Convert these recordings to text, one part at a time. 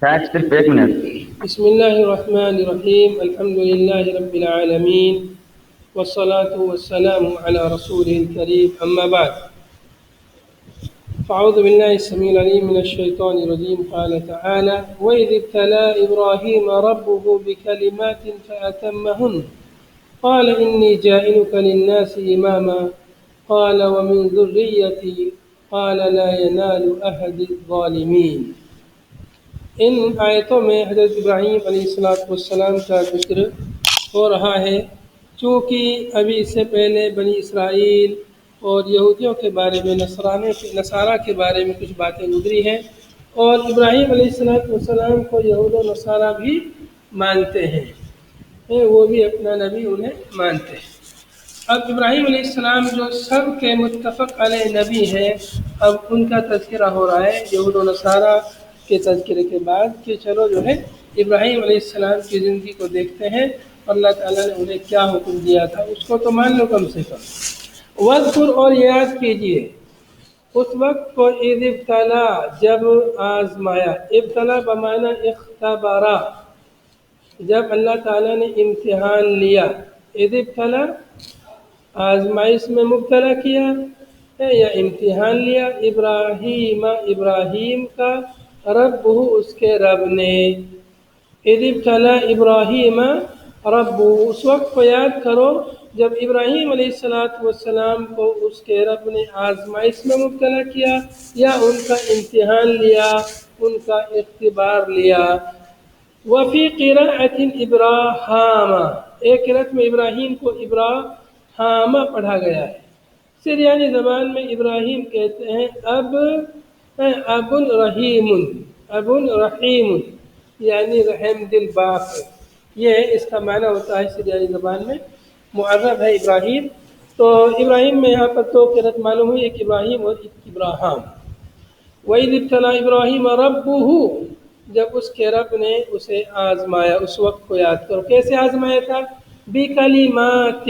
شاید صرف 1 منٹ۔ بسم اللہ الرحمن الرحیم، الحمد للہ رب العالمین والصلاة والسلام علی رسوله الکریم، اما بعد فاعوذ باللہ السمیع العلیم من الشیطان الرجیم، قال تعالی وَإِذِ ابْتَلَىٰ إِبْرَاهِيمَ رَبُّهُ بِكَلِمَاتٍ فَأَتَمَّهُنَّ قَالَ إِنِّي جَاعِلُكَ لِلنَّاسِ إِمَامًا قَالَ وَمِن ذُرِّيَّتِي قَالَ لَا يَنَالُ أَحَدِ الظَّالِمِينَ۔ ان آیتوں میں حضرت ابراہیم علیہ السلام کا ذکر ہو رہا ہے، چونکہ ابھی اس سے پہلے بنی اسرائیل اور یہودیوں کے بارے میں، نصارہ کے بارے میں کچھ باتیں گزری ہیں، اور ابراہیم علیہ السلام کو یہود و نصارہ بھی مانتے ہیں، وہ بھی اپنا نبی انہیں مانتے ہیں۔ اب ابراہیم علیہ السلام جو سب کے متفق علیہ نبی ہیں، اب ان کا تذکرہ ہو رہا ہے یہود و نصارہ کے تذکرے کے بعد، کہ چلو جو ہے ابراہیم علیہ السلام کی زندگی کو دیکھتے ہیں، اور اللہ تعالیٰ نے انہیں کیا حکم دیا تھا اس کو تو مان لو کم سے کم۔ وَاذْكُرْ، اور یاد کیجئے اس وقت کو، اِذِ ابْتَلَىٰ، جب آزمایا، ابتلا بمعنی اختبارا، جب اللہ تعالیٰ نے امتحان لیا، اِذِ ابْتَلَىٰ آزمائش میں مبتلا کیا ہے یا امتحان لیا، ابراہیم کا ربہ، اس کے رب نے، اِذِ ابْتَلَىٰ ابراہیم ربہ، اس وقت کو یاد کرو جب ابراہیم علیہ السلام کو اس کے رب نے آزمائش میں مبتلا کیا یا ان کا امتحان لیا، ان کا اختبار لیا۔ وفی قراءۃ ابراہام، ایک قرأت میں ابراہیم کو ابراہام پڑھا گیا ہے۔ سریانی زبان میں ابراہیم کہتے ہیں اب رحیم، اب رحیم، یعنی رحم دل باپ، یہ اس کا معنی ہوتا ہے سریانی زبان میں، معرب ہے ابراہیم۔ تو ابراہیم میں یہاں پر دو قرأت معلوم ہوئی، ایک ابراہیم اور ایک ابراہام۔ وَإِذِ ابْتَلَىٰ إِبْرَاهِيمَ رَبُّهُ، جب اس کے رب نے اسے آزمایا، اس وقت کو یاد کرو کیسے آزمایا تھا، بِكَلِمَاتٍ،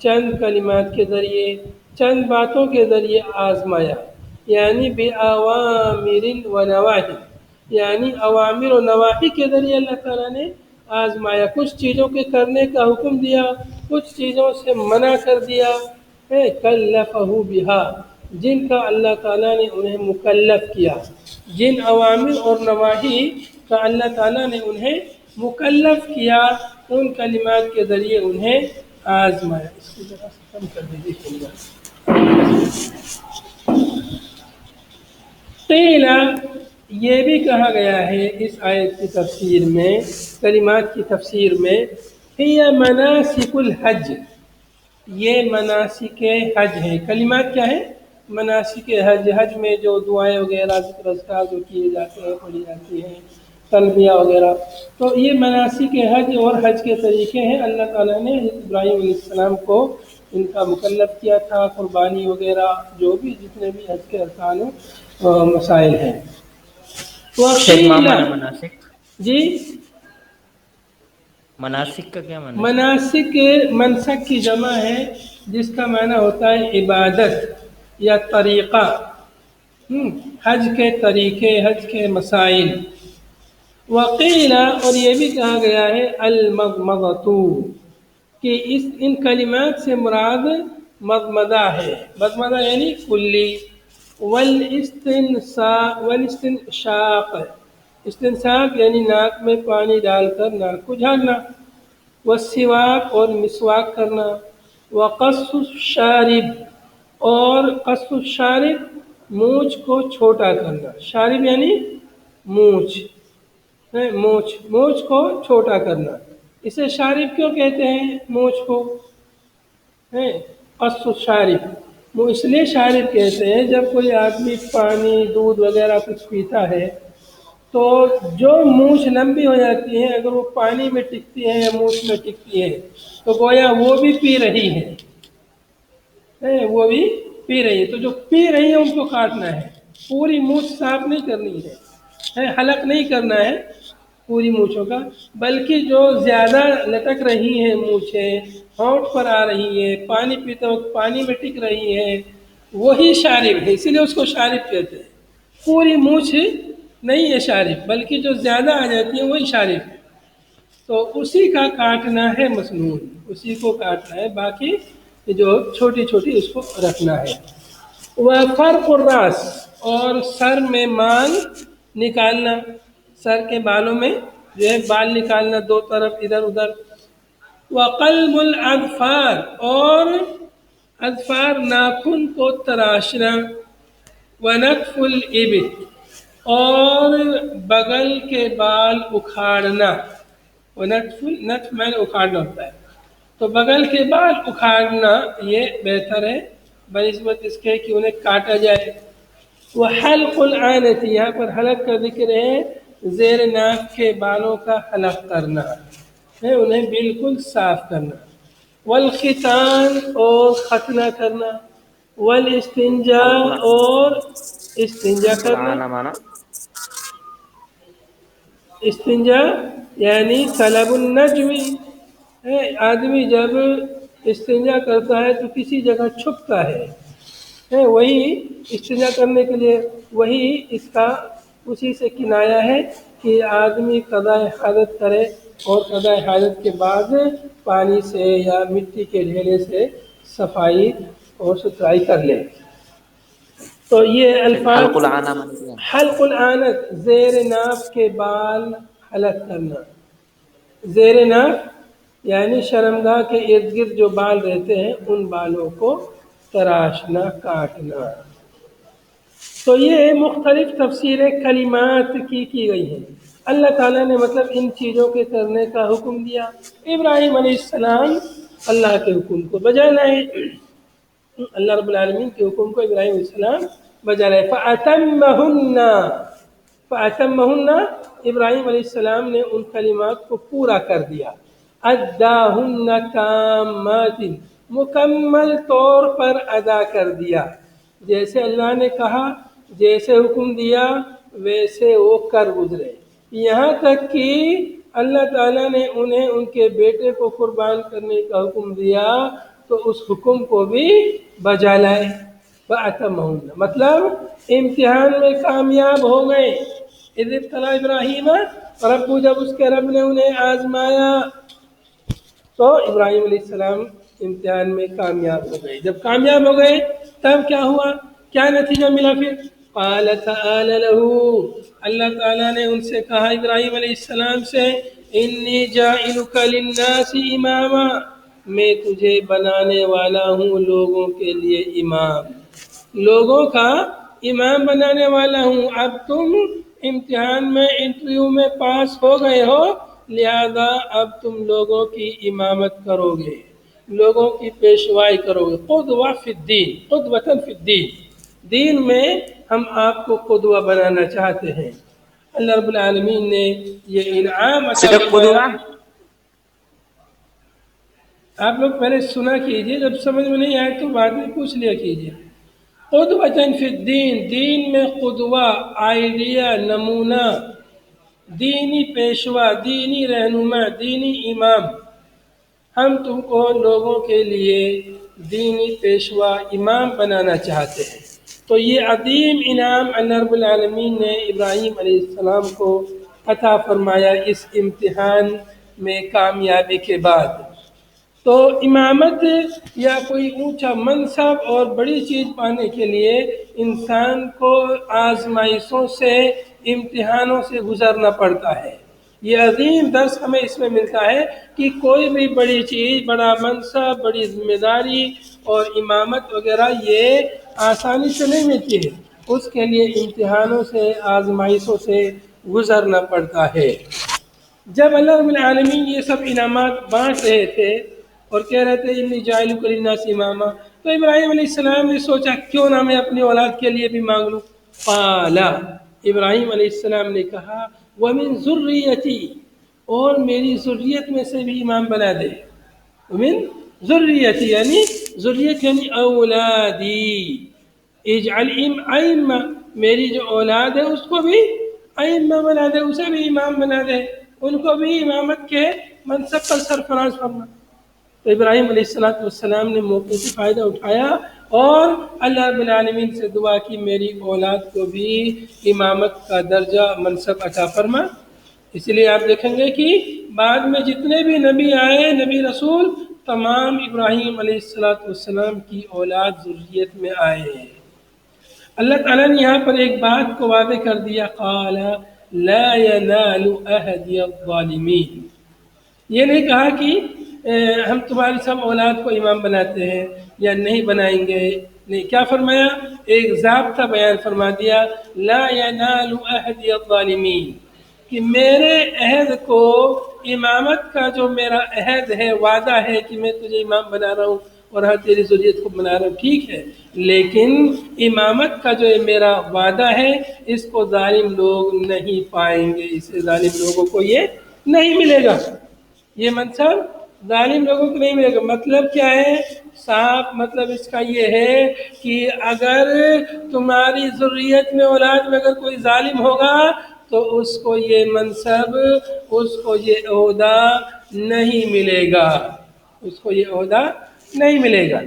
چند کلمات کے ذریعے، چند باتوں کے ذریعے آزمایا، یعنی بِأَوَامِرٍ وَنَوَاهٍ، یعنی اوامر و نواہی کے ذریعے اللہ تعالیٰ نے آزمایا، کچھ چیزوں کے کرنے کا حکم دیا، کچھ چیزوں سے منع کر دیا، کلفہ بہا، جن کا اللہ تعالیٰ نے انہیں مکلف کیا، جن اوامر اور نواہی کا اللہ تعالیٰ نے انہیں مکلف کیا، ان کلمات کے ذریعے انہیں آزمایا۔ اس کی ذرا سے کم کر دیجیے۔ قیل، یہ بھی کہا گیا ہے اس آیت کی تفسیر میں، کلمات کی تفسیر میں، ہی مناسک الحج، یہ مناسک حج ہے۔ کلمات کیا ہے؟ مناسک حج، حج میں جو دعائیں وغیرہ، ذکر اذکار جو کیے جاتے ہیں، پڑھی جاتی ہیں، تلبیہ وغیرہ، تو یہ مناسک حج اور حج کے طریقے ہیں۔ اللہ تعالیٰ نے ابراہیم علیہ السلام کو ان کا مکلف کیا تھا، قربانی وغیرہ، جو بھی جتنے بھی حج کے ارکان و مسائل ہیں۔ مناسک، جی، مناسک کا کیا معنی؟ مناسک منسک کی جمع ہے، جس کا معنی ہوتا ہے عبادت یا طریقہ، حج کے طریقے، حج کے مسائل۔ وقیل، اور یہ بھی کہا گیا ہے المضمضۃ، کہ ان کلمات سے مراد مضمضہ ہے، مضمضہ یعنی کلی، والاستنشاق، استنشاق یعنی ناک میں پانی ڈال کر ناک کو جھاڑنا، والسواک، اور مسواک کرنا، وقص الشارب، اور قص الشارب مونچھ کو چھوٹا کرنا، شارب یعنی مونچھ، مونچھ کو چھوٹا کرنا۔ اسے شارب کیوں کہتے ہیں مونچھ کو؟ قص الشارب، وہ اس لیے شارب کہتے ہیں جب کوئی آدمی پانی، دودھ وغیرہ کچھ پیتا ہے تو جو مونچھ لمبی ہو جاتی ہے، اگر وہ پانی میں ٹکتی ہے یا مونچھ میں ٹکتی ہے تو گویا وہ بھی پی رہی ہے، وہ بھی پی رہی ہے، تو جو پی رہی ہے ان کو کاٹنا ہے، پوری مونچھ صاف نہیں کرنی ہے، حلق نہیں کرنا ہے پوری مونچھوں کا، بلکہ جو زیادہ لٹک رہی ہیں مونچھیں، ہونٹ پر آ رہی ہے، پانی پیتے وقت پانی میں ٹک رہی ہے، وہی شارب ہے، اسی لیے اس کو شارب کہتے ہیں۔ پوری مونچھ نہیں ہے شارف، بلکہ جو زیادہ آ جاتی ہیں وہی شارف ہے، تو اسی کا کاٹنا ہے مسنون، اسی کو کاٹنا ہے، باقی جو چھوٹی چھوٹی اس کو رکھنا ہے۔ وفرق الراس، اور سر میں مال نکالنا، سر کے بالوں میں جو ہے بال نکالنا دو طرف ادھر ادھر۔ وقلم الاظفار، اور اظفار ناخن کو تراشنا۔ ونتف الابط، اور بغل کے بال اکھاڑنا۔ نتف میں نے اکھاڑنا ہوتا ہے، تو بغل کے بال اکھاڑنا یہ بہتر ہے بنسبت اس کے کہ انہیں کاٹا جائے۔ وحلق العانۃ، یہاں پر حلق کا ذکر ہے، زیر ناک کے بالوں کا حلق کرنا ہے، انہیں بالکل صاف کرنا۔ والختان، اور ختنہ کرنا۔ والاستنجاء، اور استنجا کرنا۔ العانہ مانا استنجا یعنی طلب النجوی ہے، آدمی جب استنجا کرتا ہے تو کسی جگہ چھپتا ہے، وہی استنجا کرنے کے لیے، وہی اس کا اسی سے کنایا ہے کہ آدمی قضاء حاجت کرے اور قضاء حاجت کے بعد پانی سے یا مٹی کے ڈھیلے سے صفائی اور ستھرائی کر لے۔ تو یہ الفاظ، حلق العانہ مانا کیا؟ حلق العانت، زیر ناف کے بال حلق کرنا۔ زیر ناف یعنی شرمگاہ کے ارد گرد جو بال رہتے ہیں ان بالوں کو تراشنا، کاٹنا۔ تو یہ مختلف تفسیریں کلمات کی گئی ہیں۔ اللہ تعالیٰ نے مطلب ان چیزوں کے کرنے کا حکم دیا، ابراہیم علیہ السلام اللہ کے حکم کو بجا لائے، اللہ رب العالمین کے حکم کو ابراہیم علیہ السلام بجا لائے۔ فَأَتَمَّهُنَّ، ابراہیم علیہ السلام نے ان کلمات کو پورا کر دیا۔ أَدَّاهُنَّ تَامَّاتٍ، مکمل طور پر ادا کر دیا، جیسے اللہ نے کہا، جیسے حکم دیا ویسے وہ کر گزرے، یہاں تک کہ اللہ تعالیٰ نے انہیں ان کے بیٹے کو قربان کرنے کا حکم دیا تو اس حکم کو بھی بجا لائے۔ فَأَتَمَّهُنَّ مطلب امتحان میں کامیاب ہو گئے۔ اِذِ ابْتَلَىٰ إِبْرَاهِيمَ رب، جب اس کے رب نے انہیں آزمایا تو ابراہیم علیہ السلام امتحان میں کامیاب ہو گئے۔ جب کامیاب ہو گئے تب کیا ہوا، کیا نتیجہ ملا پھر؟ قال تعالی له، اللہ تعالیٰ نے ان سے کہا ابراہیم علیہ السلام سے، انی جاعلک للناس اماما، میں تجھے بنانے والا ہوں لوگوں کے لیے امام، لوگوں کا امام بنانے والا ہوں۔ اب تم امتحان میں انٹرویو میں پاس ہو گئے ہو، لہذا اب تم لوگوں کی امامت کرو گے، لوگوں کی پیشوائی کرو گے۔ قدوہ فی الدین، قدوۃ فی الدین، دین میں ہم آپ کو قدوہ بنانا چاہتے ہیں۔ اللہ رب العالمین نے یہ انعام عطا صرف فرمایا۔ قدوہ؟ آپ لوگ پہلے سنا کیجئے، جب سمجھ میں نہیں آئے تو بعد میں پوچھ لیا کیجئے۔ قدوۃ فی الدین، دین میں قدوہ، آئیڈیا، نمونہ، دینی پیشوا، دینی رہنما، دینی امام، ہم تم کو لوگوں کے لیے دینی پیشوا، امام بنانا چاہتے ہیں۔ تو یہ عظیم انعام اللہ رب العالمین نے ابراہیم علیہ السلام کو عطا فرمایا اس امتحان میں کامیابی کے بعد۔ تو امامت یا کوئی اونچا منصب اور بڑی چیز پانے کے لیے انسان کو آزمائشوں سے، امتحانوں سے گزرنا پڑتا ہے۔ یہ عظیم درس ہمیں اس میں ملتا ہے کہ کوئی بھی بڑی چیز، بڑا منصب، بڑی ذمہ داری اور امامت وغیرہ یہ آسانی سے نہیں ملتی ہے، اس کے لیے امتحانوں سے، آزمائشوں سے گزرنا پڑتا ہے۔ جب اللہ رب العالمین یہ سب انعامات بانٹ رہے تھے اور کہہ رہے تھے انی جاعلک للناس اماما، تو ابراہیم علیہ السلام نے سوچا کیوں نہ میں اپنی اولاد کے لیے بھی مانگ لوں۔ قال، ابراہیم علیہ السلام نے کہا، ومن ذریتی، اور میری ذریت میں سے بھی امام بنا دے۔ ومن ذریتی یعنی ذریت یعنی اولادی، اجعل ائمہ، میری جو اولاد ہے اس کو بھی ائمہ بنا دے، اسے بھی امام بنا دے، ان کو بھی امامت کے منصب پر سرفراز فرما۔ تو ابراہیم علیہ السلام نے موقع سے فائدہ اٹھایا اور اللہ رب العالمین سے دعا کی میری اولاد کو بھی امامت کا درجہ منصب عطا فرما۔ اس لیے آپ دیکھیں گے کہ بعد میں جتنے بھی نبی آئے، نبی رسول، تمام ابراہیم علیہ السلام کی اولاد ذریت میں آئے ہیں۔ اللہ تعالیٰ نے یہاں پر ایک بات کو واضح کر دیا، قال لا ينال عہدی الظالمین۔ یہ نہیں کہا کہ ہم تمہاری سب اولاد کو امام بناتے ہیں یا نہیں بنائیں گے، نہیں، کیا فرمایا؟ ایک ضابطہ بیان فرما دیا، لا ینال عہدی الظالمین، کہ میرے عہد کو، امامت کا جو میرا عہد ہے، وعدہ ہے کہ میں تجھے امام بنا رہا ہوں اور ہر تیری ذریت کو بنا رہا ہوں، ٹھیک ہے، لیکن امامت کا جو میرا وعدہ ہے اس کو ظالم لوگ نہیں پائیں گے، اسے ظالم لوگوں کو یہ نہیں ملے گا، یہ منصب ظالم لوگوں کو نہیں ملے گا۔ مطلب کیا ہے؟ صاف مطلب اس کا یہ ہے کہ اگر تمہاری ذریت میں، اولاد میں اگر کوئی ظالم ہوگا تو اس کو یہ منصب، اس کو یہ عہدہ نہیں ملے گا، اس کو یہ عہدہ نہیں ملے گا۔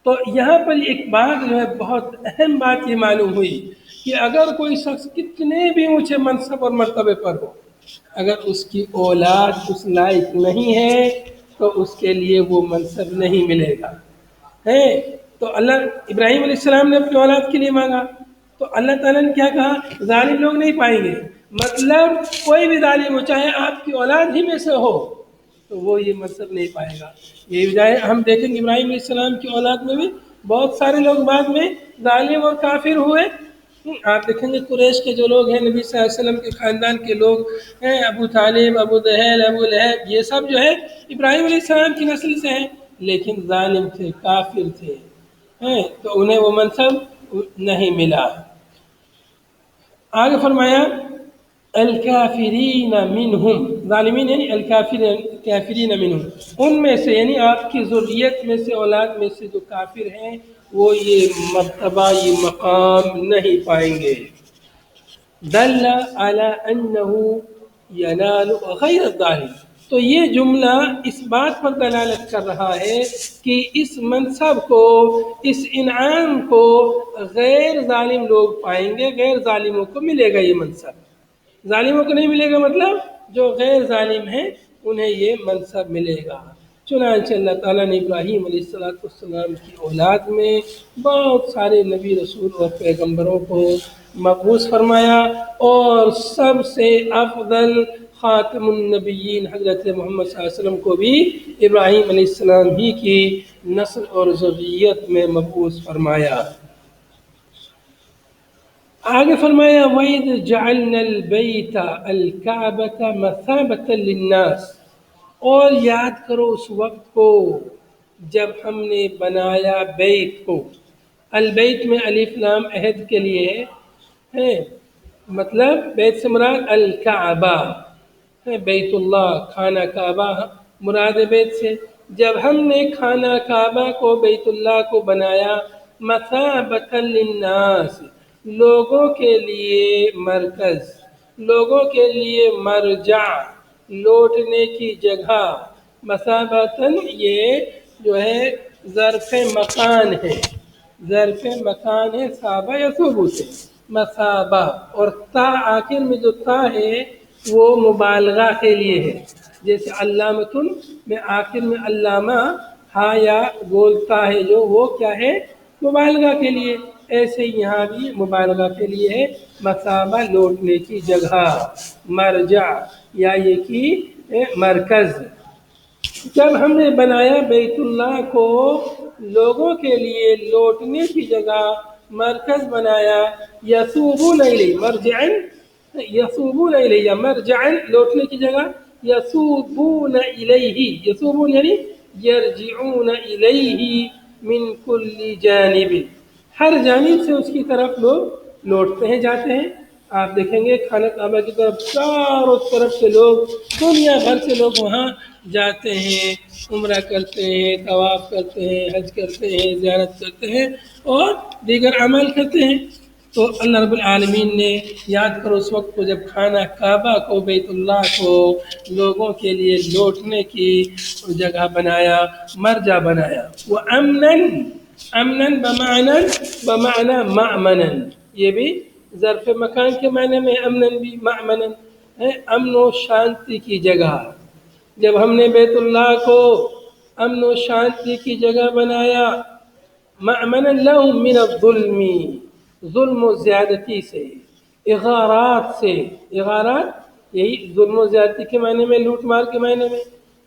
تو یہاں پر ایک بات جو ہے، بہت اہم بات یہ معلوم ہوئی کہ اگر کوئی شخص کتنے بھی اونچے منصب اور مرتبے پر ہو، اگر اس کی اولاد اس لائق نہیں ہے تو اس کے لیے وہ منصب نہیں ملے گا۔ ہے تو اللہ ابراہیم علیہ السلام نے اپنی اولاد کے لیے مانگا تو اللہ تعالیٰ نے کیا کہا؟ ظالم لوگ نہیں پائیں گے، مطلب کوئی بھی ظالم ہو، چاہے آپ کی اولاد ہی میں سے ہو، تو وہ یہ منصب نہیں پائے گا۔ یہ وجہ ہم دیکھیں گے ابراہیم علیہ السلام کی اولاد میں بھی بہت سارے لوگ بعد میں ظالم اور کافر ہوئے۔ آپ دیکھیں گے قریش کے جو لوگ ہیں، نبی صلی اللہ علیہ وسلم کے خاندان کے لوگ ہیں، ابو طالب، ابو جہل، ابو لہب، یہ سب جو ہے ابراہیم علیہ السلام کی نسل سے ہیں، لیکن ظالم تھے، کافر تھے، تو انہیں وہ منصب نہیں ملا۔ آگے فرمایا الکافرین منہم، ظالمین یعنی الکافرین منہم، ان میں سے یعنی آپ کی ذریت میں سے، اولاد میں سے جو کافر ہیں وہ یہ مرتبہ، یہ مقام نہیں پائیں گے۔ دل علی انہ ینال غیر الظالم، تو یہ جملہ اس بات پر دلالت کر رہا ہے کہ اس منصب کو، اس انعام کو غیر ظالم لوگ پائیں گے، غیر ظالموں کو ملے گا یہ منصب۔ ظالموں کو نہیں ملے گا، مطلب جو غیر ظالم ہیں انہیں یہ منصب ملے گا۔ چنانچہ اللہ تعالیٰ نے ابراہیم علیہ السلام کی اولاد میں بہت سارے نبی، رسول اور پیغمبروں کو مبعوث فرمایا، اور سب سے افضل خاتم النبیین حضرت محمد صلی اللہ علیہ وسلم کو بھی ابراہیم علیہ السلام ہی کی نسل اور ذریت میں مبعوث فرمایا۔ آگے فرمایا وَإِذْ جَعَلْنَا الْبَيْتَ الْكَعْبَةَ مَثَابَةً لِلنَّاسِ، اور یاد کرو اس وقت کو جب ہم نے بنایا بیت کو۔ البیت میں الف لام عہد کے لیے ہے، مطلب بیت سے مراد الکعبہ ہے، بیت اللہ، خانہ کعبہ مراد بیت سے۔ جب ہم نے خانہ کعبہ کو، بیت اللہ کو بنایا مثابۃ للناس، لوگوں کے لیے مرکز، لوگوں کے لیے مرجع، لوٹنے کی جگہ۔ مثابۃً یہ جو ہے ظرف مکان ہے، ظرف مکان ہے، صابہ یا صوبو سے مثابہ، اور تا آخر میں جو تا ہے وہ مبالغہ کے لیے ہے، جیسے علامتن میں آخر میں علامہ ہا یا بولتا ہے جو، وہ کیا ہے؟ مبالغہ کے لیے۔ ایسے یہاں بھی مبالغہ کے لیے ہے، مثابہ لوٹنے کی جگہ، مرجع یا یہ کی مرکز۔ جب ہم نے بنایا بیت اللہ کو لوگوں کے لیے لوٹنے کی جگہ، مرکز بنایا، یثوبون الیہ مرجعا، یثوبون الیہ مرجعا لوٹنے کی جگہ، یثوبون الیہ، یثوبون یعنی یرجعون الیہ من کل جانب، ہر جانب سے اس کی طرف لوگ لوٹتے ہیں، جاتے ہیں۔ آپ دیکھیں گے خانہ کعبہ کی طرف چاروں طرف سے لوگ، دنیا بھر سے لوگ وہاں جاتے ہیں، عمرہ کرتے ہیں، طواف کرتے ہیں، حج کرتے ہیں، زیارت کرتے ہیں اور دیگر اعمال کرتے ہیں۔ تو اللہ رب العالمین نے یاد کرو اس وقت کو جب خانہ کعبہ کو بیت اللہ کو لوگوں کے لیے لوٹنے کی جگہ بنایا، مرجع بنایا۔ وہ امنن بمعنی مأمنن، یہ بھی ظرف مکان کے معنی میں امنن بھی مأمنن ہے، امن و شانتی کی جگہ۔ جب ہم نے بیت اللہ کو امن و شانتی کی جگہ بنایا، مأمنا لهم من الظلم، ظلم و زیادتی سے، اغارات سے، اغارات یہی ظلم و زیادتی کے معنی میں، لوٹ مار کے معنی میں،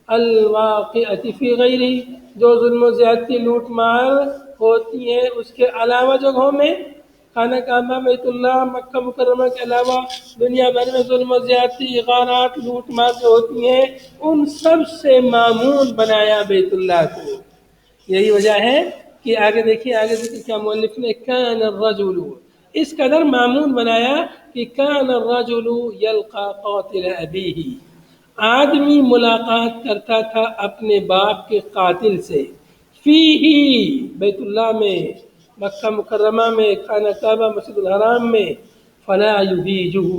الواقعۃ فی غیرہ، جو ظلم و زیادتی لوٹ مار ہوتی ہیں اس کے علاوہ جگہوں میں، خانہ کعبہ بیت اللہ مکہ مکرمہ کے علاوہ دنیا بھر میں ظلم و زیادتی اغارات لوٹ مار جو ہوتی ہیں ان سب سے معمون بنایا بیت اللہ کو۔ یہی وجہ ہے کہ آگے دیکھیے، آگے ذکر کیا مؤلف نے، کان الرجل، اس قدر معمون بنایا کہ کان الرجل یلقى قاتل ابیہ، آدمی ملاقات کرتا تھا اپنے باپ کے قاتل سے، فیہ، بیت اللہ میں، مکہ مکرمہ میں، خانہ کعبہ مسجد الحرام میں، فلا یحیجہ،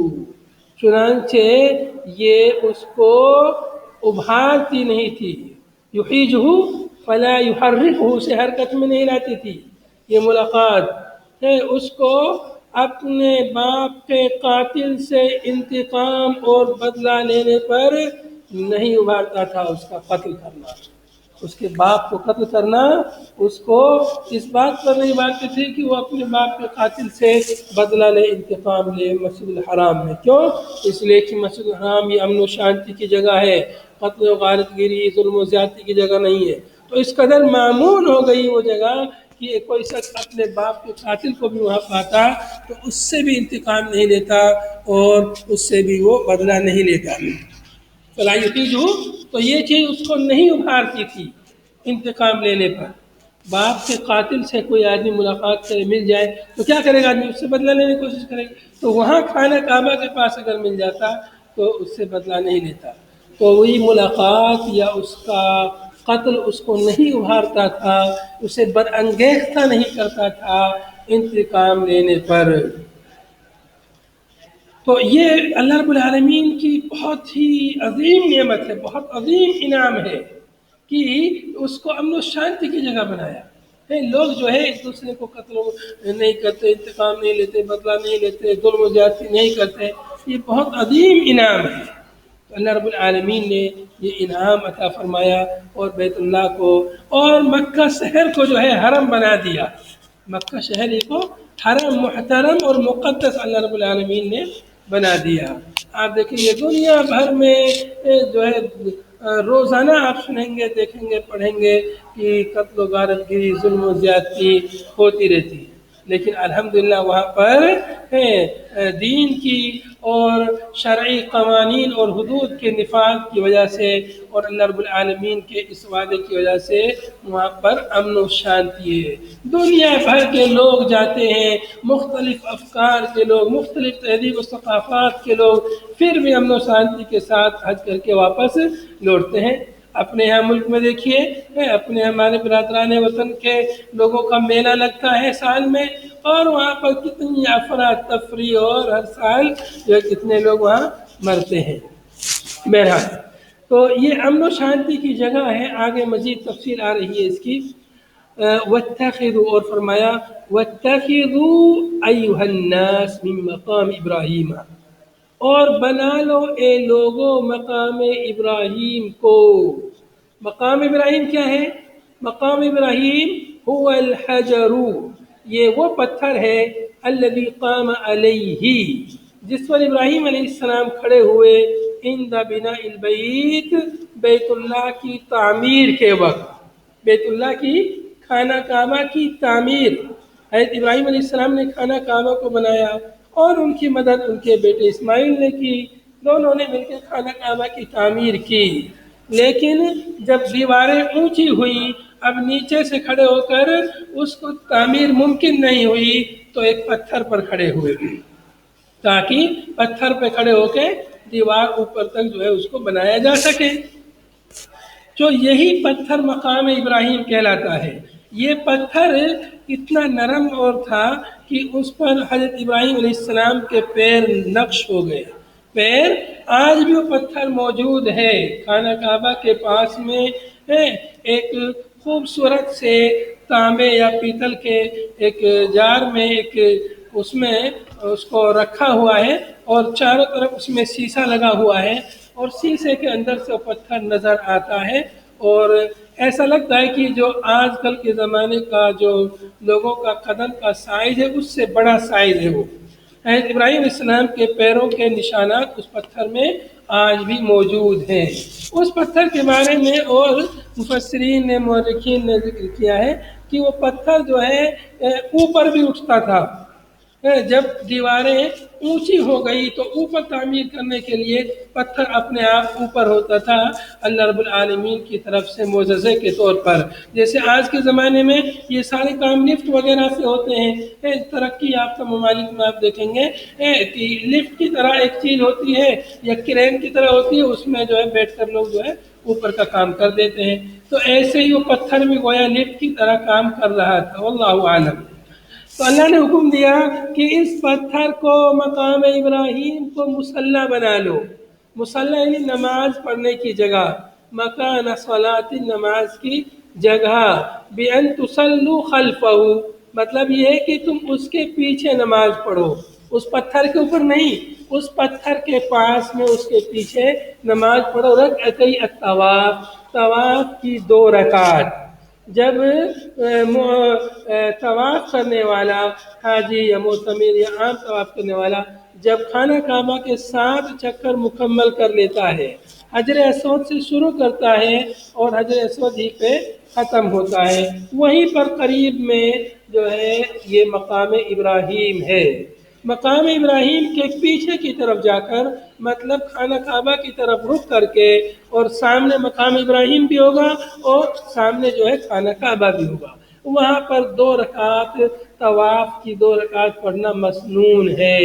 چنانچہ یہ اس کو ابھارتی نہیں تھی، یحیجہ فلا یحرکہ سے حرکت میں نہیں لاتی تھی، یہ ملاقات ہے اس کو اپنے باپ کے قاتل سے انتقام اور بدلہ لینے پر نہیں ابھارتا تھا، اس کا قتل کرنا، اس کے باپ کو قتل کرنا اس کو اس بات پر نہیں باتیں تھی کہ وہ اپنے باپ کے قاتل سے بدلہ لے، انتقام لے مسجد الحرام میں۔ کیوں؟ اس لیے کہ مسجد الحرام یہ امن و شانتی کی جگہ ہے، قتل و غارت گیری ظلم و زیادتی کی جگہ نہیں ہے۔ تو اس قدر معمول ہو گئی وہ جگہ کہ کوئی شخص اپنے باپ کے قاتل کو بھی وہاں پاتا تو اس سے بھی انتقام نہیں لیتا اور اس سے بھی وہ بدلہ نہیں لیتا۔ فلا یحیجہ، تو یہ چیز اس کو نہیں ابھارتی تھی انتقام لینے پر۔ باپ کے قاتل سے کوئی آدمی ملاقات کرے، مل جائے تو کیا کرے گا آدمی؟ اس سے بدلہ لینے کی کوشش کرے گا، تو وہاں خانہ کعبہ کے پاس اگر مل جاتا تو اس سے بدلہ نہیں لیتا۔ تو وہی ملاقات یا اس کا قتل اس کو نہیں ابھارتا تھا، اسے برانگیختہ نہیں کرتا تھا انتقام لینے پر۔ تو یہ اللہ رب العالمین کی بہت ہی عظیم نعمت ہے، بہت عظیم انعام ہے کہ اس کو امن و شانتی کی جگہ بنایا ہے۔ لوگ جو ہے ایک دوسرے کو قتل نہیں کرتے، انتقام نہیں لیتے، بدلہ نہیں لیتے، ظلم و زیادتی نہیں کرتے، یہ بہت عظیم انعام ہے۔ تو اللہ رب العالمین نے یہ انعام عطا فرمایا اور بیت اللہ کو اور مکہ شہر کو جو ہے حرم بنا دیا۔ مکہ شہر کو حرم محترم اور مقدس اللہ رب العالمین نے بنا دیا۔ آپ دیکھیں گے دنیا بھر میں جو ہے روزانہ آپ سنیں گے، دیکھیں گے، پڑھیں گے کہ قتل و غارت گری ظلم و زیادتی ہوتی رہتی ہے، لیکن الحمدللہ وہاں پر دین کی اور شرعی قوانین اور حدود کے نفاذ کی وجہ سے اور اللہ رب العالمین کے اس وعدے کی وجہ سے وہاں پر امن و شانتی ہے۔ دنیا بھر کے لوگ جاتے ہیں، مختلف افکار کے لوگ، مختلف تہذیب و ثقافات کے لوگ، پھر بھی امن و شانتی کے ساتھ حج کر کے واپس لوٹتے ہیں۔ اپنے یہاں ملک میں دیکھیے، اپنے ہمارے برادران وطن کے لوگوں کا میلہ لگتا ہے سال میں، اور وہاں پر کتنی افراتفری اور ہر سال جو ہے کتنے لوگ وہاں مرتے ہیں۔ بہرحال تو یہ امن و شانتی کی جگہ ہے۔ آگے مزید تفصیل آ رہی ہے اس کی۔ واتخذوا، اور فرمایا واتخذوا ایھا الناس من مقام ابراہیم، اور بنا لو اے لوگو مقام ابراہیم کو۔ مقام ابراہیم کیا ہے؟ مقام ابراہیم هو الحجر، یہ وہ پتھر ہے الذی قام علیہ، جس پر ابراہیم علیہ السلام کھڑے ہوئے عند بناء البیت، بیت اللہ کی تعمیر کے وقت، بیت اللہ کی خانہ کعبہ کی تعمیر۔ حضرت ابراہیم علیہ السلام نے خانہ کعبہ کو بنایا اور ان کی مدد ان کے بیٹے اسماعیل نے کی، دونوں نے مل کے خانہ کعبہ کی تعمیر کی۔ لیکن جب دیواریں اونچی ہوئیں، اب نیچے سے کھڑے ہو کر اس کو تعمیر ممکن نہیں ہوئی، تو ایک پتھر پر کھڑے ہوئے تاکہ پتھر پہ کھڑے ہو کے دیوار اوپر تک جو ہے اس کو بنایا جا سکے۔ جو یہی پتھر مقام ابراہیم کہلاتا ہے۔ یہ پتھر اتنا نرم اور تھا کہ اس پر حضرت ابراہیم علیہ السلام کے پیر نقش ہو گئے، پیر آج بھی وہ پتھر موجود ہے خانہ کعبہ کے پاس میں ہے۔ ایک خوبصورت سے تانبے یا پیتل کے ایک جار میں ایک اس میں اس کو رکھا ہوا ہے، اور چاروں طرف اس میں شیشہ لگا ہوا ہے، اور شیشے کے اندر سے پتھر نظر آتا ہے، اور ایسا لگتا ہے کہ جو آج کل کے زمانے کا جو لوگوں کا قدم کا سائز ہے اس سے بڑا سائز ہے وہ۔ حضرت ابراہیم علیہ السلام کے پیروں کے نشانات اس پتھر میں آج بھی موجود ہیں۔ اس پتھر کے بارے میں اور مفسرین نے، مورخین نے ذکر کیا ہے کہ وہ پتھر جو ہے اوپر بھی اٹھتا تھا، جب دیواریں اونچی ہو گئی تو اوپر تعمیر کرنے کے لیے پتھر اپنے آپ اوپر ہوتا تھا اللہ رب العالمین کی طرف سے معجزے کے طور پر۔ جیسے آج کے زمانے میں یہ سارے کام لفٹ وغیرہ سے ہوتے ہیں، ترقی یافتہ ممالک میں آپ دیکھیں گے کہ لفٹ کی طرح ایک چیز ہوتی ہے یا کرین کی طرح ہوتی ہے، اس میں جو ہے بیٹھ کر لوگ جو ہے اوپر کا کام کر دیتے ہیں۔ تو ایسے ہی وہ پتھر بھی گویا لفٹ کی طرح کام کر رہا تھا، واللہ عالم۔ تو اللہ نے حکم دیا کہ اس پتھر کو مقام ابراہیم کو مصلی بنا لو۔ مصلی یعنی نماز پڑھنے کی جگہ، مکان صلاۃ نماز کی جگہ، بِأَن تُصَلُّوا خَلْفَهُ مطلب یہ ہے کہ تم اس کے پیچھے نماز پڑھو، اس پتھر کے اوپر نہیں، اس پتھر کے پاس میں اس کے پیچھے نماز پڑھو۔ رکعتي الطواف، طواف کی 2 رکعت۔ جب طواف کرنے والا حاجی یا معتمر یا عام طواف کرنے والا جب خانہ کعبہ کے 7 چکر مکمل کر لیتا ہے، حجر اسود سے شروع کرتا ہے اور حجر اسود ہی پہ ختم ہوتا ہے، وہیں پر قریب میں جو ہے یہ مقام ابراہیم ہے۔ مقام ابراہیم کے پیچھے کی طرف جا کر مطلب خانہ کعبہ کی طرف رخ کر کے، اور سامنے مقام ابراہیم بھی ہوگا اور سامنے جو ہے خانہ کعبہ بھی ہوگا، وہاں پر 2 رکعت طواف کی 2 رکعت پڑھنا مسنون ہے۔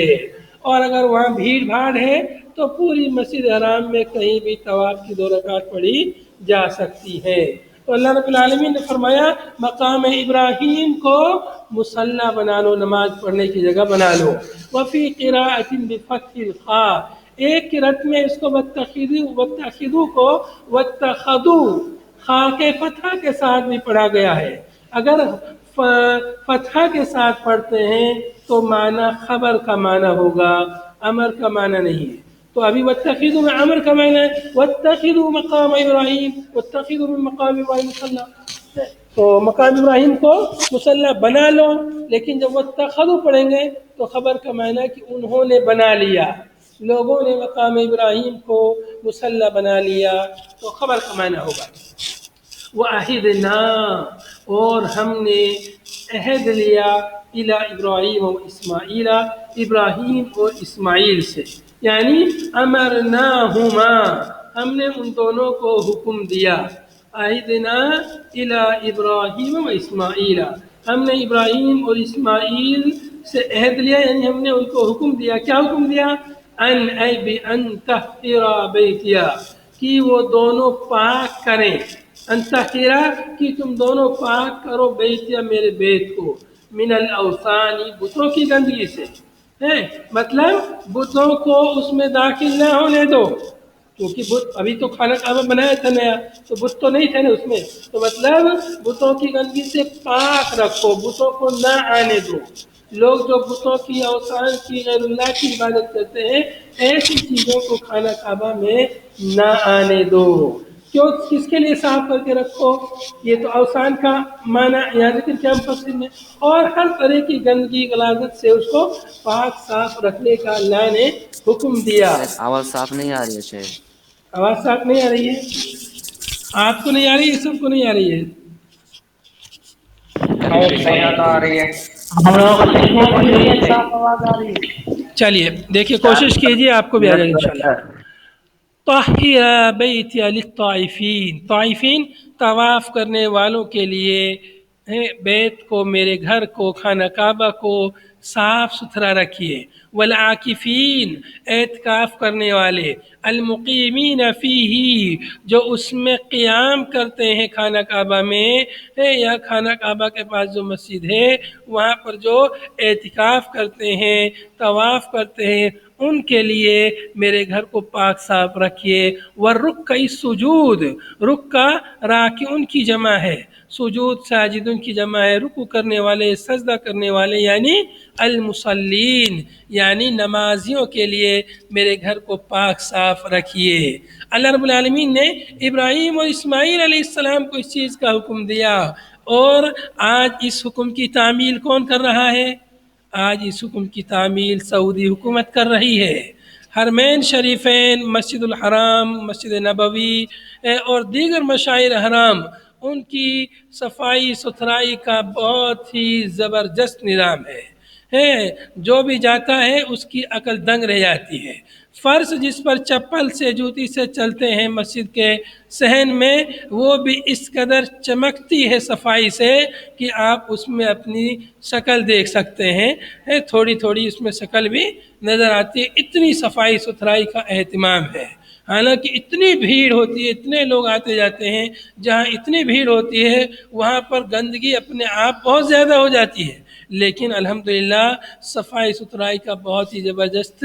اور اگر وہاں بھیڑ بھاڑ ہے تو پوری مسجد حرام میں کہیں بھی طواف کی 2 رکعت پڑھی جا سکتی ہے۔ تو اللہ رب العالمین نے فرمایا مقام ابراہیم کو مصلی بنا لو، نماز پڑھنے کی جگہ بنا لو۔ وفی قراءۃ بفتح الخاء، ایک قرأت میں اس کو واتخذوا کو واتخذوا خاء کے فتحہ کے ساتھ بھی پڑھا گیا ہے۔ اگر فتحہ کے ساتھ پڑھتے ہیں تو معنی خبر کا معنی ہوگا، امر کا معنی نہیں ہے۔ تو ابھی واتخذوا میں امر کا معنی ہے، واتخذوا مقام ابراہیم، واتخذوا من مقام ابراہیم مصلی، تو مقام ابراہیم کو مصلی بنا لو، لیکن جب واتخذوا پڑھیں گے تو خبر کا معنی ہے کہ انہوں نے بنا لیا، لوگوں نے مقام ابراہیم کو مصلی بنا لیا، تو خبر کا معنی ہوگا۔ وَعَهِدْنَا، اور ہم نے عہد لیا، اِلیٰ ابراہیم و اسماعیل، ابراہیم اور اسماعیل سے، یعنی امرناہما، ہم نے ان دونوں کو حکم دیا۔ عہدنا الیٰ ابراہیم و اسماعیل، ہم نے ابراہیم اور اسماعیل سے عہد لیا، یعنی ہم نے ان کو حکم دیا۔ کیا حکم دیا؟ ان اے بِأَن طَهِّرَ بَيْتِیَ، کہ وہ دونوں پاک کریں، ان طَهِّرَ کہ تم دونوں پاک کرو، بیتیہ میرے بیت کو، من الاوثان بتوں کی گندگی سے، مطلب بتوں کو اس میں داخل نہ ہونے دو، کیونکہ بت ابھی تو خانہ کعبہ بنایا تھا نیا، تو بت تو نہیں تھے نا اس میں، تو مطلب بتوں کی گندگی سے پاک رکھو، بتوں کو نہ آنے دو۔ لوگ جو بتوں کی، اوثان کی، غیر اللہ کی عبادت کرتے ہیں، ایسی چیزوں کو خانہ کعبہ میں نہ آنے دو۔ کیوں؟ کس کے لیے صاف کر کے رکھو؟ یہ تو اوثان کا معنی یہاں ذکر کیا مفسر نے، اور ہر طرح کی گندگی غلاظت سے اس کو پاک صاف رکھنے کا اللہ نے حکم دیا۔ آواز صاف نہیں آ رہی ہے شیخ۔ آواز صاف نہیں آ رہی ہے؟ آپ کو نہیں آ رہی ہے؟ سب کو نہیں آ رہی ہے؟ آ رہی ہے۔ چلیے دیکھیے، کوشش کیجیے، آپ کو بھی آ جائے گا انشاءاللہ۔ طَهِّرَ بَيْتِیَ لِلطَّائِفِینَ، طائفین طواف کرنے والوں کے لیے بیت کو، میرے گھر کو، خانہ کعبہ کو صاف ستھرا رکھیے۔ والعاکفین اعتکاف کرنے والے، المقیمین فیہ جو اس میں قیام کرتے ہیں خانہ کعبہ میں، یا خانہ کعبہ کے پاس جو مسجد ہے وہاں پر جو اعتکاف کرتے ہیں، طواف کرتے ہیں، ان کے لیے میرے گھر کو پاک صاف رکھیے۔ والرکع السجود، رکع راکعون کی جمع ہے، سجود ساجدون کی جمع ہے، رکوع کرنے والے، سجدہ کرنے والے، یعنی المصلین، یعنی نمازیوں کے لیے میرے گھر کو پاک صاف رکھیے۔ اللہ رب العالمین نے ابراہیم اور اسماعیل علیہ السلام کو اس چیز کا حکم دیا، اور آج اس حکم کی تعمیل کون کر رہا ہے؟ آج اس حکم کی تعمیل سعودی حکومت کر رہی ہے۔ حرمین شریفین، مسجد الحرام، مسجد نبوی اور دیگر مشاعر حرام، ان کی صفائی ستھرائی کا بہت ہی زبردست نظام ہے، جو بھی جاتا ہے اس کی عقل دنگ رہ جاتی ہے۔ فرش جس پر چپل سے، جوتی سے چلتے ہیں مسجد کے صحن میں، وہ بھی اس قدر چمکتی ہے صفائی سے کہ آپ اس میں اپنی شکل دیکھ سکتے ہیں، تھوڑی تھوڑی اس میں شکل بھی نظر آتی ہے، اتنی صفائی ستھرائی کا اہتمام ہے۔ حالانکہ اتنی بھیڑ ہوتی ہے، اتنے لوگ آتے جاتے ہیں، جہاں اتنی بھیڑ ہوتی ہے وہاں پر گندگی اپنے آپ بہت زیادہ ہو جاتی ہے، لیکن الحمدللہ صفائی ستھرائی کا بہت ہی زبردست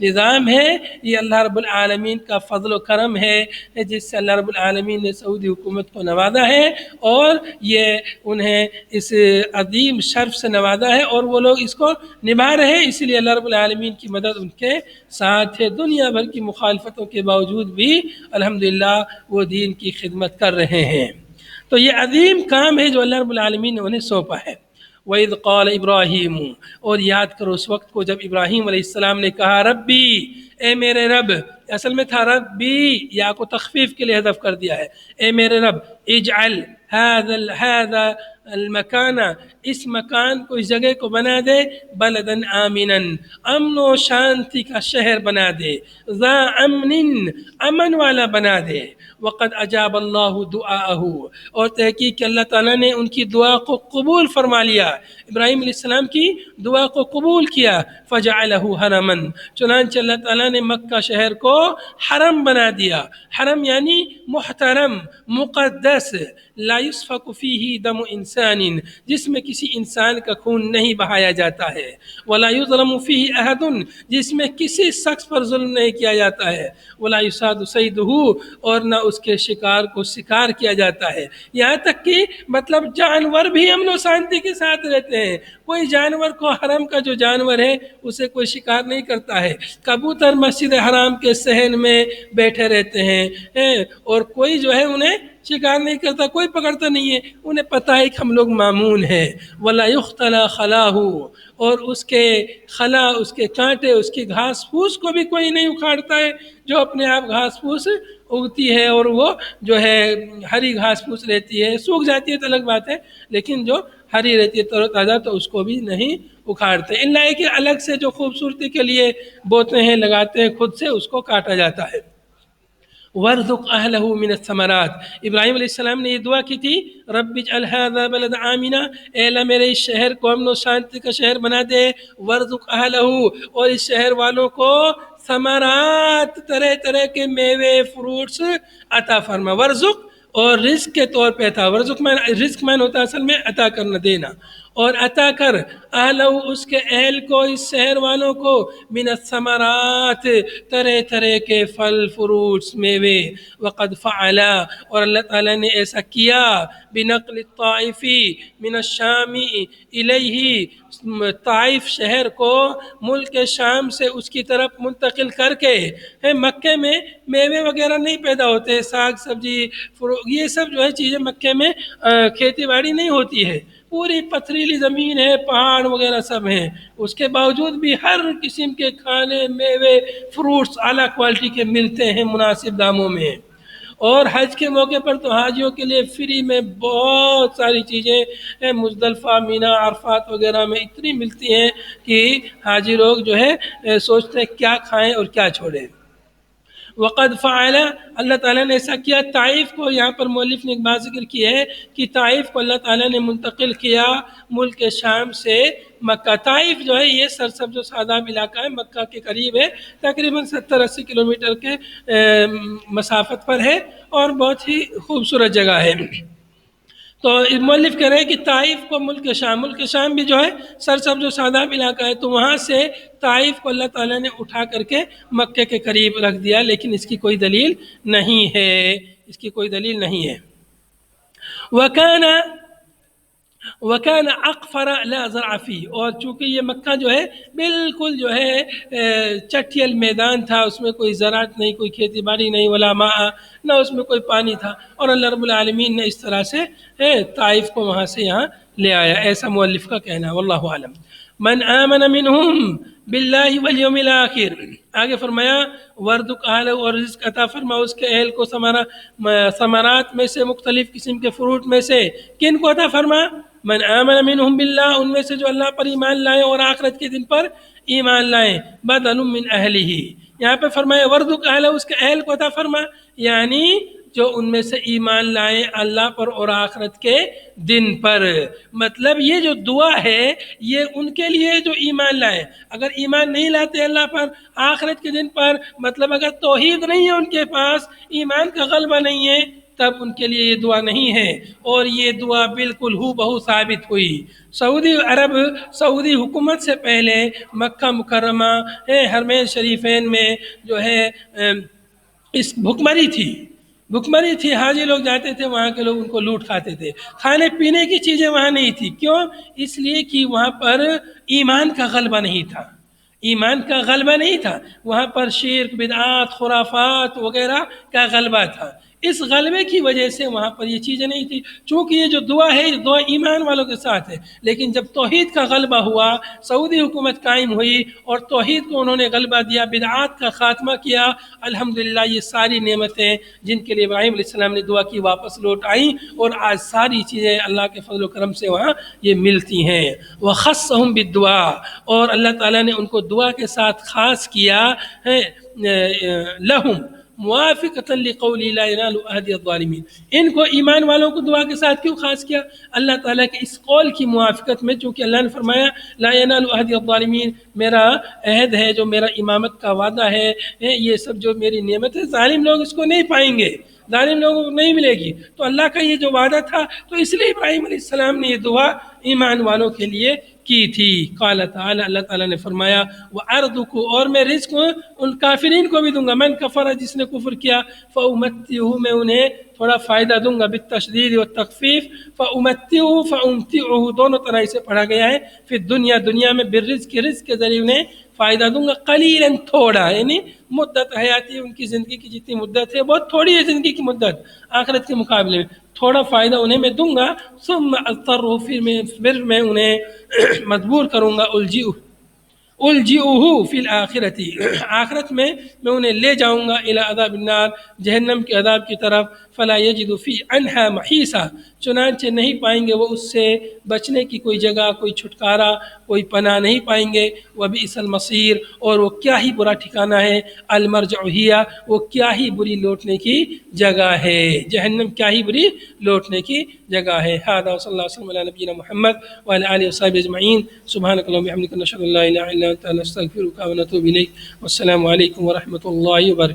نظام ہے۔ یہ اللہ رب العالمین کا فضل و کرم ہے، جس سے اللہ رب العالمین نے سعودی حکومت کو نوازا ہے، اور یہ انہیں اس عظیم شرف سے نوازا ہے، اور وہ لوگ اس کو نبھا رہے ہیں، اس لیے اللہ رب العالمین کی مدد ان کے ساتھ ہے۔ دنیا بھر کی مخالفتوں کے باوجود بھی الحمدللہ وہ دین کی خدمت کر رہے ہیں۔ تو یہ عظیم کام ہے جو اللہ رب العالمین نے انہیں سونپا ہے۔ وَإِذْ قَالَ إِبْرَاهِيمُ، اور یاد کرو اس وقت کو جب ابراہیم علیہ السلام نے کہا ربی، اے میرے رب، اصل میں تھا ربی، یا کو تخفیف کے لیے حذف کر دیا ہے، اے میرے رب اجعل هذا المکان، اس مکان کو، اس جگہ کو بنا دے بلدن آمنا، امن و شانتی کا شہر بنا دے، ذا امن، امن والا بنا دے، وقد اجاب اللہ دعاءہ، اور تحقیق کہ اللہ تعالیٰ نے ان کی دعا کو قبول فرما لیا، ابراہیم علیہ السلام کی دعا کو قبول کیا، فجعلہ حرما، چنانچہ اللہ تعالیٰ نے مکہ شہر کو حرم بنا دیا۔ حرم یعنی محترم، مقدس، لا یسفک فیہ دم انسان، جس میں کسی انسان کا خون نہیں بہایا جاتا ہے، ولا یظلم فیہ احد، جس میں کسی شخص پر ظلم نہیں کیا جاتا ہے، ولا یصاد صیدہ، اور نہ اس کے شکار کو شکار کیا جاتا ہے، یہاں تک کہ مطلب جانور بھی امن و شانتی کے ساتھ رہتے ہیں، کوئی جانور کو، حرم کا جو جانور ہے اسے کوئی شکار نہیں کرتا ہے، کبوتر مسجد حرام کے صحن میں بیٹھے رہتے ہیں، اور کوئی جو ہے انہیں شکار نہیں کرتا، کوئی پکڑتا نہیں ہے، انہیں پتہ ہے کہ ہم لوگ مامون ہیں۔ ولا یختلی خلاہ، اور اس کے خلا، اس کے کانٹے، اس کی گھاس پھوس کو بھی کوئی نہیں اکھاڑتا ہے، جو اپنے آپ گھاس پھوس اگتی ہے، اور وہ جو ہے ہری گھاس پھوس رہتی ہے، سوکھ جاتی ہے تو الگ بات ہے، لیکن جو ہری رہتی ہے تر و تازہ، تو اس کو بھی نہیں اکھاڑتے، الا کہ الگ سے جو خوبصورتی کے لیے بوتے ہیں، لگاتے ہیں خود سے، اس کو کاٹا جاتا ہے۔ وَارْزُقْ أَهْلَهُ مِنَ الثَّمَرَاتِ، ابراہیم علیہ السلام نے یہ دعا کی تھی، رب اجعل هذا بلد آمنا، اے اللہ میرے اس شہر کو امن و شانتی کا شہر بنا دے، وَارْزُقْ أَهْلَهُ، اور اس شہر والوں کو ثمرات، طرح طرح کے میوے، فروٹس عطا فرما۔ ورزق اور رزق کے طور پہ تھا، رزق میں ہوتا ہے اصل میں عطا کرنا، دینا، اور عطا کر اہلہ، اس کے اہل کو، اس شہر والوں کو، من الثمرات، طرح طرح کے پھل، فروٹس، میوے، وقد فعل، اور اللہ تعالیٰ نے ایسا کیا، بنقل الطائف من الشام الیہ، طائف شہر کو ملک شام سے اس کی طرف منتقل کر کے، مکے میں میوے وغیرہ نہیں پیدا ہوتے، ساگ سبزی، یہ سب جو ہے چیزیں مکے میں کھیتی باڑی نہیں ہوتی ہے، پوری پتھریلی زمین ہے، پہاڑ وغیرہ سب ہیں، اس کے باوجود بھی ہر قسم کے کھانے، میوے، فروٹس اعلیٰ کوالٹی کے ملتے ہیں مناسب داموں میں۔ اور حج کے موقع پر تو حاجیوں کے لیے فری میں بہت ساری چیزیں مزدلفہ، مینا، عرفات وغیرہ میں اتنی ملتی ہیں کہ حاجی لوگ جو ہے سوچتے ہیں کیا کھائیں اور کیا چھوڑیں۔ وقد فعل، اللہ تعالیٰ نے ایسا کیا. طائف کو یہاں پر مؤلف نے ایک بات ذکر کی ہے کہ طائف کو اللہ تعالیٰ نے منتقل کیا ملک شام سے مکہ. طائف جو ہے یہ سرسبز و شاداب علاقہ ہے، مکہ کے قریب ہے، تقریباً 70-80 کلومیٹر کے مسافت پر ہے اور بہت ہی خوبصورت جگہ ہے. تو مؤلف کہہ رہے ہیں کہ طائف کو ملک شام بھی جو ہے سرسبز و شاداب علاقہ ہے، تو وہاں سے طائف کو اللہ تعالیٰ نے اٹھا کر کے مکہ کے قریب رکھ دیا، لیکن اس کی کوئی دلیل نہیں ہے، اس کی کوئی دلیل نہیں ہے. وَكَانَ أَقْفَرَ لَا زَرْعَ فِيهِ، اور چونکہ یہ مکہ جو ہے بالکل جو ہے چٹیل میدان تھا، اس میں کوئی زراعت نہیں، کوئی کھیتی باڑی نہیں، ولا ماء، نہ اس میں کوئی پانی تھا، اور اللہ رب العالمین نے اس طرح سے طائف کو وہاں سے یہاں لے آیا، ایسا مؤلف کا کہنا ہے. واللہ اعلم. من آمن منہم باللہ والیوم الآخر، آگے فرمایا وَارْزُقْ أَهْلَهُ، اور رزق عطا فرما اس کے اہل کو ثمرات میں سے، مختلف قسم کے فروٹ میں سے. کن کو عطا فرما؟ من آمن منہم باللہ، ان میں سے جو اللہ پر ایمان لائے اور آخرت کے دن پر ایمان لائے. بدل من اہلہ، یہاں پہ فرمایا وَارْزُقْ أَهْلَهُ، اس کے اہل کو عطا فرما، یعنی جو ان میں سے ایمان لائے اللہ پر اور آخرت کے دن پر. مطلب یہ جو دعا ہے یہ ان کے لیے جو ایمان لائے. اگر ایمان نہیں لاتے اللہ پر، آخرت کے دن پر، مطلب اگر توحید نہیں ہے ان کے پاس، ایمان کا غلبہ نہیں ہے، تب ان کے لیے یہ دعا نہیں ہے. اور یہ دعا بالکل ہو بہو ثابت ہوئی. سعودی حکومت سے پہلے مکہ مکرمہ حرمین شریفین میں جو ہے اس بھکمری تھی. حاجی لوگ جاتے تھے، وہاں کے لوگ ان کو لوٹ کھاتے تھے. کھانے پینے کی چیزیں وہاں نہیں تھی. کیوں؟ اس لیے کہ وہاں پر ایمان کا غلبہ نہیں تھا. وہاں پر شرک، بدعات، خرافات وغیرہ کا غلبہ تھا. اس غلبے کی وجہ سے وہاں پر یہ چیزیں نہیں تھی. چونکہ یہ جو دعا ہے یہ دعا ایمان والوں کے ساتھ ہے، لیکن جب توحید کا غلبہ ہوا، سعودی حکومت قائم ہوئی اور توحید کو انہوں نے غلبہ دیا، بدعات کا خاتمہ کیا، الحمدللہ یہ ساری نعمتیں جن کے لیے ابراہیم علیہ السلام نے دعا کی واپس لوٹ آئیں، اور آج ساری چیزیں اللہ کے فضل و کرم سے وہاں یہ ملتی ہیں. وَخَصَّهُمْ بِالدُّعَاء، اور اللہ تعالیٰ نے ان کو دعا کے ساتھ خاص کیا ہے. لَهُمْ موافقۃ لقول لا ينال عہد الظالمین، ان کو ایمان والوں کو دعا کے ساتھ کیوں خاص کیا؟ اللہ تعالیٰ کے اس قول کی موافقت میں، چونکہ اللہ نے فرمایا لا ينال عہد الظالمین، میرا عہد ہے، جو میرا امامت کا وعدہ ہے، یہ سب جو میری نعمت ہے، ظالم لوگ اس کو نہیں پائیں گے، ظالم لوگوں کو نہیں ملے گی. تو اللہ کا یہ جو وعدہ تھا، تو اس لیے ابراہیم علیہ السلام نے یہ دعا ایمان والوں کے لیے کی تھی. قال تعالی، اللہ تعالیٰ نے فرمایا وَأَرْزُقُ، اور میں رزق ان کافرین کو بھی دوں گا. من کفر، جس نے کفر کیا، فَأُمَتِّعُهُ، میں انہیں تھوڑا فائدہ دوں گا، بالتشدید والتخفیف. فَأُمَتِّعُهُ فَأُمْتِعُهُ، دونوں طرح سے پڑھا گیا ہے. پھر دنیا میں بالرزق، رزق کے ذریعے انہیں فائدہ دوں گا. قلیلاً، تھوڑا، یعنی مدت حیاتی ان کی زندگی کی جتنی مدت ہے بہت تھوڑی ہے زندگی کی مدت آخرت کے مقابلے میں، تھوڑا فائدہ انہیں میں دوں گا. ثم اضطرہ، پھر میں انہیں مجبور کروں گا. الجئہ فی الآخرۃ، آخرت میں انہیں لے جاؤں گا الی عذاب النار، جہنم کے عذاب کی طرف. فلا یجد فی عنہا محیصا، چنانچہ نہیں پائیں گے وہ اس سے بچنے کی کوئی جگہ، کوئی چھٹکارا، کوئی پناہ نہیں پائیں گے. وبئس المصیر، اور وہ کیا ہی برا ٹھکانہ ہے. المرجع ہی، وہ کیا ہی بری لوٹنے کی جگہ ہے، جہنم کیا ہی بری لوٹنے کی جگہ ہے. ھذا وصلی اللہ وسلم علی نبینا محمد وعلی آلہ وصحبہ اجمعین. سبحانک اللہم وبحمدک، نشہد ان لا الہ الا انت، نستغفرک ونتوب الیک. والسلام علیکم ورحمۃ اللہ وبرکاتہ.